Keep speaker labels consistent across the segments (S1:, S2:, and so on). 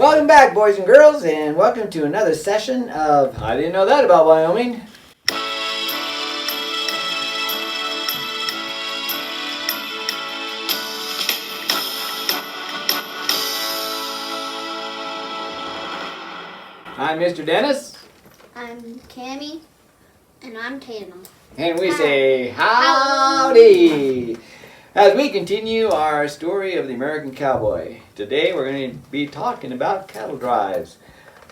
S1: Welcome back, boys and girls, and welcome to another session of I Didn't Know That About Wyoming. I'm Mr. Dennis.
S2: I'm Cammie. And I'm Tatum.
S1: And we say howdy as we continue our story of the American Cowboy. Today we're going to be talking about cattle drives.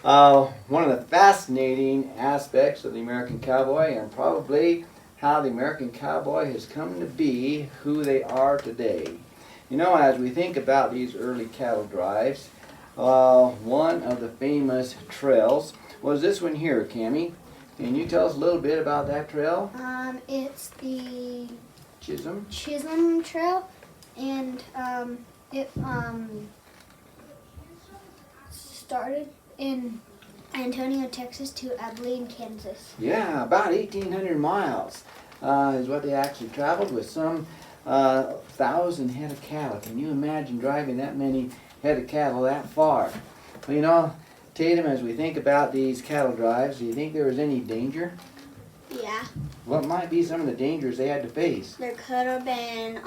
S1: One of the fascinating aspects of the American Cowboy, and probably how the American Cowboy has come to be who they are today. You know, as we think about these early cattle drives, one of the famous trails was this one here, Cammie. Can you tell us a little bit about that trail?
S2: It's the
S1: Chisholm
S2: Trail, and it started in Antonio, Texas to Abilene, Kansas.
S1: Yeah, about 1,800 miles is what they actually traveled with some 1,000 head of cattle. Can you imagine driving that many head of cattle that far? Well, you know, Tatum, as we think about these cattle drives, do you think there was any danger?
S2: Yeah.
S1: What might be some of the dangers they had to face?
S2: There could have been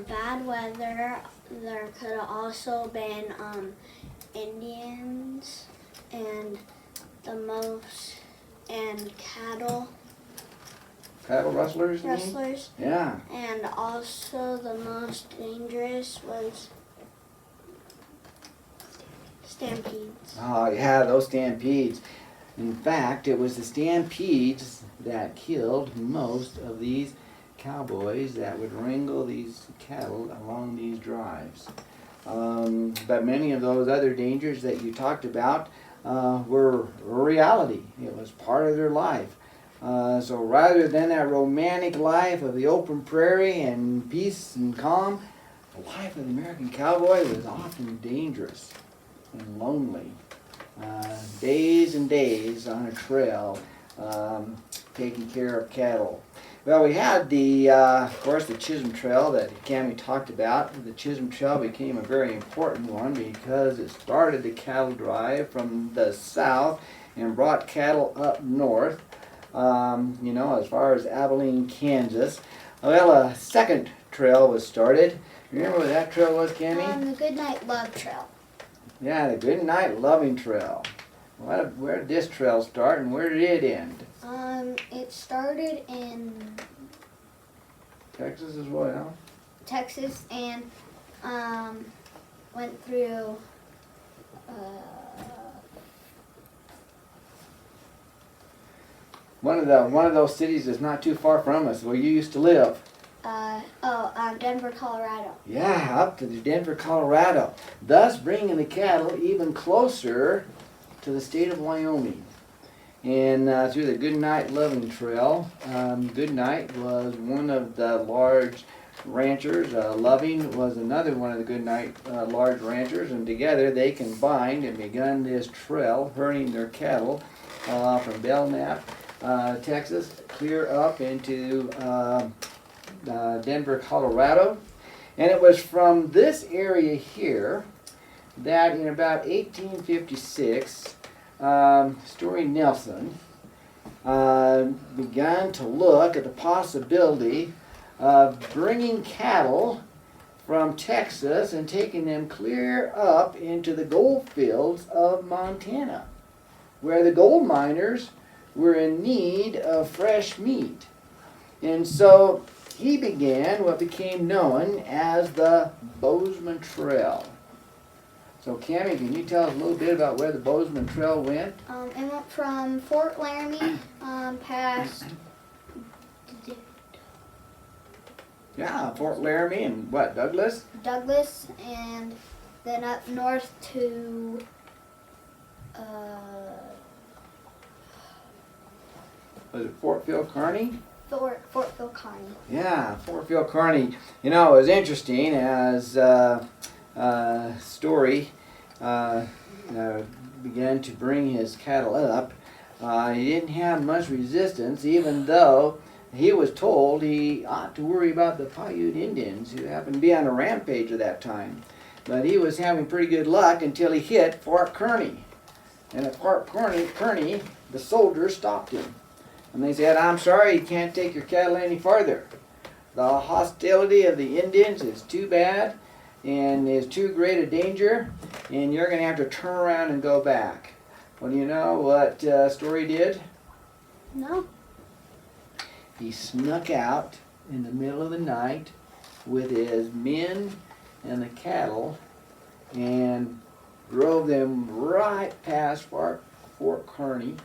S2: bad weather. There could have also been Indians and cattle.
S1: Cattle rustlers?
S2: Rustlers.
S1: Yeah.
S2: And also the most dangerous was stampedes.
S1: Oh, yeah, those stampedes. In fact, it was the stampedes that killed most of these cowboys that would wrangle these cattle along these drives. But many of those other dangers that you talked about were reality. It was part of their life. So rather than that romantic life of the open prairie and peace and calm, the life of the American cowboy was often dangerous and lonely. Days and days on a trail taking care of cattle. Well, we had of course, the Chisholm Trail that Cammie talked about. The Chisholm Trail became a very important one because it started the cattle drive from the south and brought cattle up north, you know, as far as Abilene, Kansas. Well, a second trail was started. Remember what that trail was, Cammie?
S2: The Goodnight Love Trail.
S1: Yeah, the Goodnight Loving Trail. Where did this trail start and where did it end?
S2: It started in
S1: Texas as well.
S2: Texas and went through
S1: one of those cities that's not too far from us where you used to live.
S2: Denver, Colorado.
S1: Yeah, up to Denver, Colorado. Thus bringing the cattle even closer to the state of Wyoming. And through the Goodnight Loving Trail, Goodnight was one of the large ranchers. Loving was another one of the Goodnight large ranchers, and together they combined and begun this trail, herding their cattle from Belknap, Texas, clear up into Denver, Colorado. And it was from this area here that in about 1856, Story Nelson began to look at the possibility of bringing cattle from Texas and taking them clear up into the gold fields of Montana, where the gold miners were in need of fresh meat. And so he began what became known as the Bozeman Trail. So Cammie, can you tell us a little bit about where the Bozeman Trail went?
S2: It went from Fort Laramie past
S1: Fort Laramie and what, Douglas?
S2: Douglas, and then up north to
S1: Was it Fort Phil Kearny?
S2: Fort Phil Kearny.
S1: Yeah, Fort Phil Kearny. You know, it was interesting as Story began to bring his cattle up. He didn't have much resistance, even though he was told he ought to worry about the Paiute Indians who happened to be on a rampage at that time. But he was having pretty good luck until he hit Fort Kearny. And at Fort Kearny, the soldiers stopped him. And they said, "I'm sorry, you can't take your cattle any farther. The hostility of the Indians is too bad and is too great a danger, and you're going to have to turn around and go back." Well, do you know what Story did?
S2: No.
S1: He snuck out in the middle of the night with his men and the cattle and drove them right past Fort Kearny,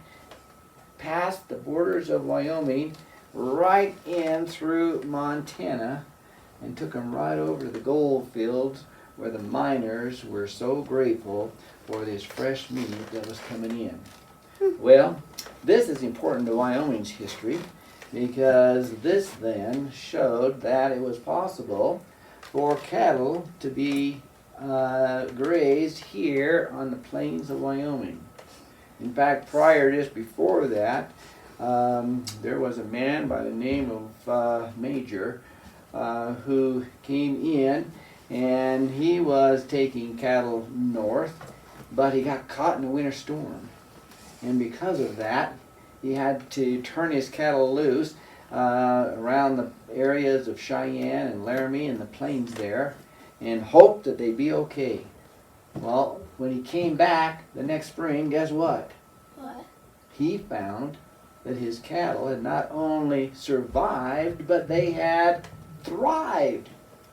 S1: past the borders of Wyoming, right in through Montana, and took them right over to the gold fields where the miners were so grateful for this fresh meat that was coming in. Well, this is important to Wyoming's history because this then showed that it was possible for cattle to be grazed here on the plains of Wyoming. In fact, just before that, there was a man by the name of Major who came in, and he was taking cattle north, but he got caught in a winter storm. And because of that, he had to turn his cattle loose around the areas of Cheyenne and Laramie and the plains there, and hoped that they'd be okay. Well, when he came back the next spring, guess what?
S2: What?
S1: He found that his cattle had not only survived, but they had thrived.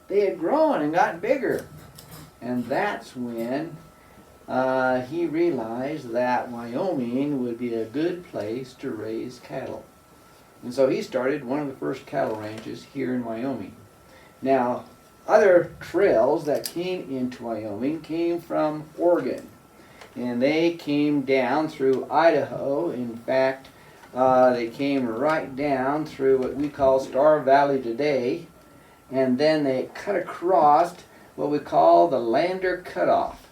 S1: They had grown and gotten bigger. And that's when he realized that Wyoming would be a good place to raise cattle. And so he started one of the first cattle ranches here in Wyoming. Now, other trails that came into Wyoming came from Oregon. And they came down through Idaho. In fact, they came right down through what we call Star Valley today. And then they cut across what we call the Lander Cutoff,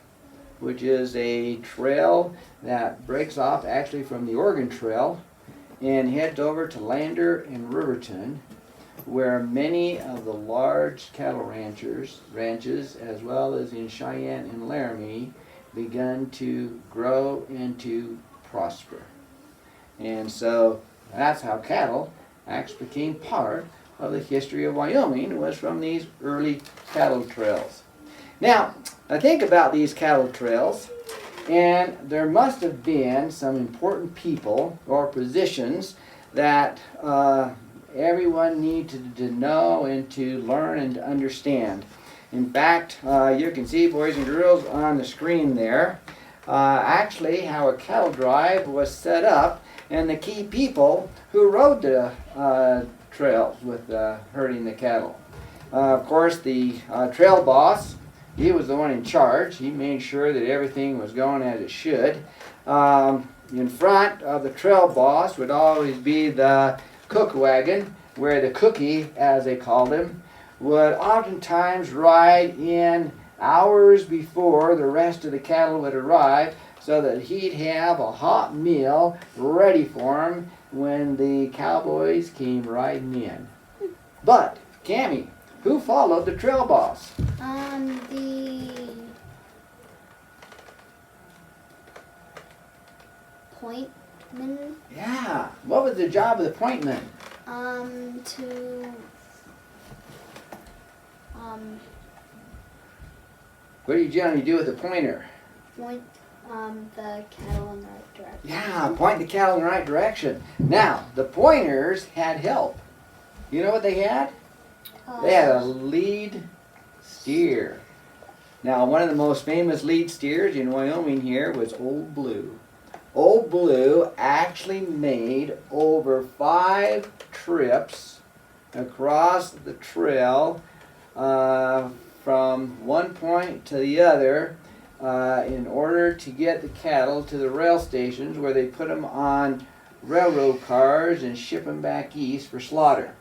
S1: which is a trail that breaks off actually from the Oregon Trail and heads over to Lander and Riverton, where many of the large cattle ranches, as well as in Cheyenne and Laramie, begun to grow and to prosper. And so that's how cattle actually became part of the history of Wyoming, was from these early cattle trails. Now, I think about these cattle trails, and there must have been some important people or positions that everyone needed to know and to learn and to understand. In fact, you can see, boys and girls, on the screen there, actually how a cattle drive was set up and the key people who rode the trails with herding the cattle. Of course, the trail boss, he was the one in charge. He made sure that everything was going as it should. In front of the trail boss would always be the cook wagon, where the cookie, as they called him, would oftentimes ride in hours before the rest of the cattle would arrive, so that he'd have a hot meal ready for him when the cowboys came riding in. But, Cammie, who followed the trail boss?
S2: The pointman.
S1: Yeah, what was the job of the pointman? What do you generally do with a pointer?
S2: Point the cattle in the right direction.
S1: Yeah, point the cattle in the right direction. Now, the pointers had help. You know what they had? They had a lead steer. Now, one of the most famous lead steers in Wyoming here was Old Blue. Old Blue actually made over 5 trips across the trail from one point to the other in order to get the cattle to the rail stations, where they put them on railroad cars and ship them back east for slaughter.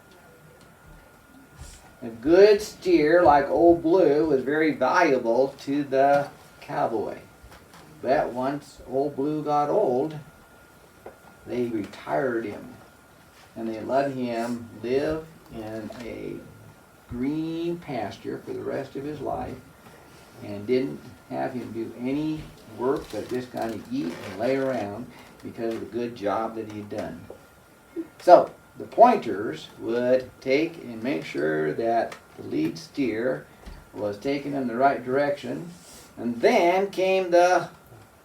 S1: A good steer like Old Blue was very valuable to the cowboy. But once Old Blue got old, they retired him and they let him live in a green pasture for the rest of his life. and didn't have him do any work but just kind of eat and lay around because of the good job that he'd done. So the pointers would take and make sure that the lead steer was taken in the right direction, and then came the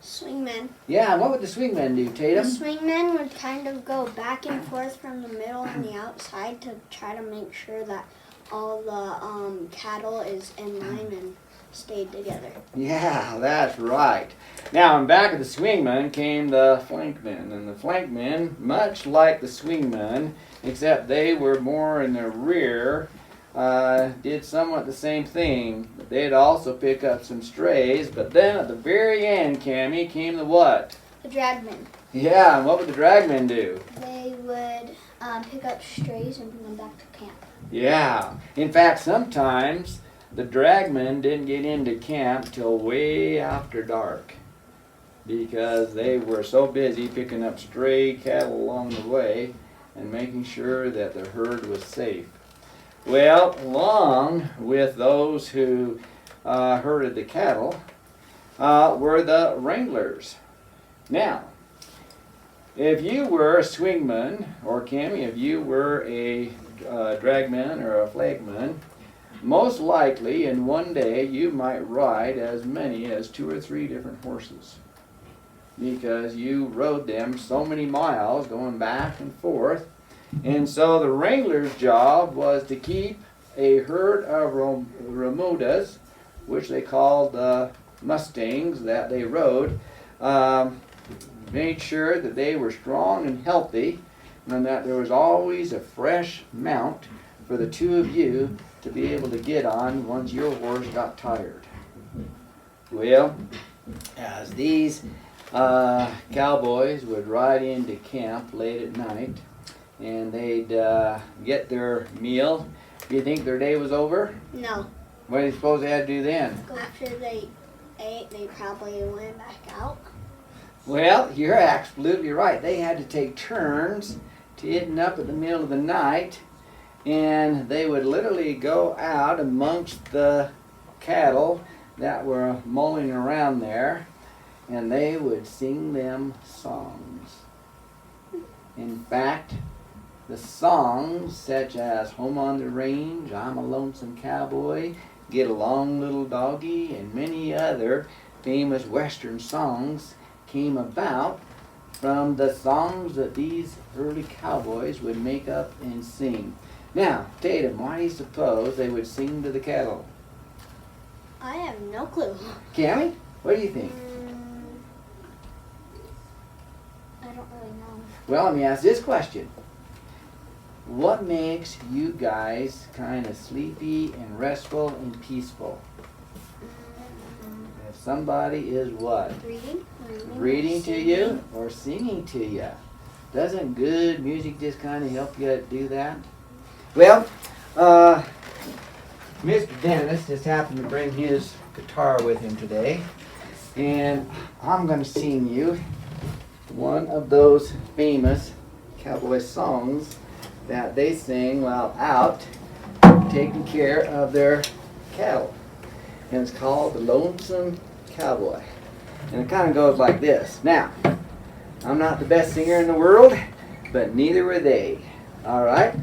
S2: Swingmen.
S1: yeah. What would the swingmen do,
S2: The
S1: Tatum?
S2: swingmen would kind of go back and forth from the middle and the outside to try to make sure that all the cattle is in line and stayed together.
S1: Yeah, that's right. Now, in back of the swingmen came the flankmen, and the flankmen, much like the swingmen, except they were more in the rear, did somewhat the same thing. They'd also pick up some strays, but then at the very end, Cammy, came the what?
S2: The dragmen.
S1: Yeah, and what would the dragmen do?
S2: They would pick up strays and bring them back to camp.
S1: Yeah. In fact, sometimes the dragmen didn't get into camp till way after dark because they were so busy picking up stray cattle along the way and making sure that the herd was safe. Well, along with those who herded the cattle were the Wranglers. Now, if you were a swingman, or Cammy, if you were a dragman or a flagman, most likely in one day you might ride as many as 2 or 3 different horses because you rode them so many miles going back and forth. And so the Wrangler's job was to keep a herd of remudas, which they called the Mustangs that they rode, made sure that they were strong and healthy and that there was always a fresh mount for the 2 of you to be able to get on once your horse got tired. Well, as these cowboys would ride into camp late at night and they'd get their meal, do you think their day was over?
S2: No.
S1: What do you suppose they had to do then?
S2: After they ate, they probably went back out.
S1: Well, you're absolutely right. They had to take turns to eating up at the middle of the night, and they would literally go out amongst the cattle that were mulling around there, and they would sing them songs. In fact, the songs such as Home on the Range, I'm a Lonesome Cowboy, Get Along Little Doggy, and many other famous Western songs came about from the songs that these early cowboys would make up and sing. Now, Tatum, why do you suppose they would sing to the cattle?
S2: I have no clue.
S1: Cammy, what do you think?
S2: I don't really know.
S1: Well, let me ask this question. What makes you guys kind of sleepy and restful and peaceful? If somebody is what? Reading to you or singing to you. Doesn't good music just kind of help you do that? Well, Mr. Dennis just happened to bring his guitar with him today, and I'm going to sing you one of those famous cowboy songs that they sing while out taking care of their cattle. And it's called The Lonesome Cowboy. And it kind of goes like this. Now, I'm not the best singer in the world, but neither were they. All right?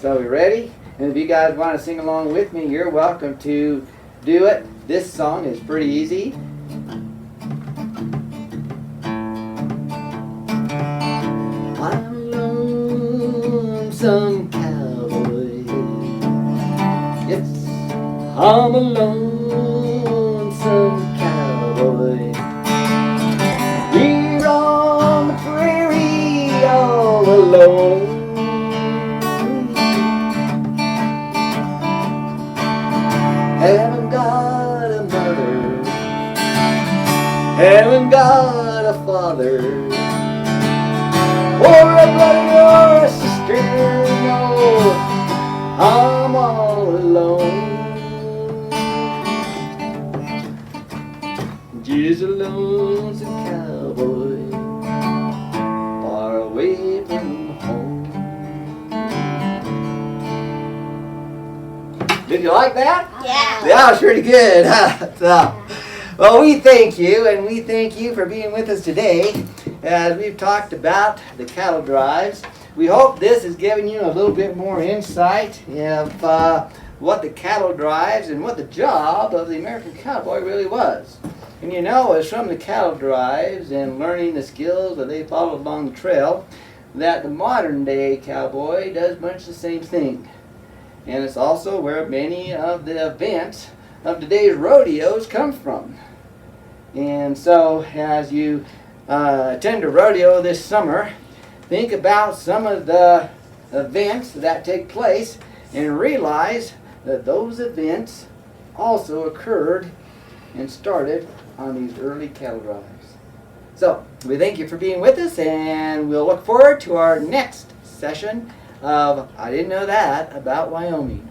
S1: So we ready? And if you guys want to sing along with me, you're welcome to do it. This song is pretty easy. I'm a lonesome cowboy. Yes, I'm a lonesome cowboy. Here on the prairie all alone. Haven't got a mother, haven't got a father, or a brother or a sister, no, I'm all alone. Just a lonesome cowboy, far away from home. Look You like that?
S2: Yeah.
S1: That was pretty good. So, well, we thank you, and we thank you for being with us today as we've talked about the cattle drives. We hope this has given you a little bit more insight of what the cattle drives and what the job of the American Cowboy really was. And you know, it's from the cattle drives and learning the skills that they followed along the trail that the modern day cowboy does much the same thing. And it's also where many of the events of today's rodeos come from. And so as you attend a rodeo this summer, think about some of the events that take place and realize that those events also occurred and started on these early cattle drives. So we thank you for being with us, and we'll look forward to our next session of I Didn't Know That About Wyoming.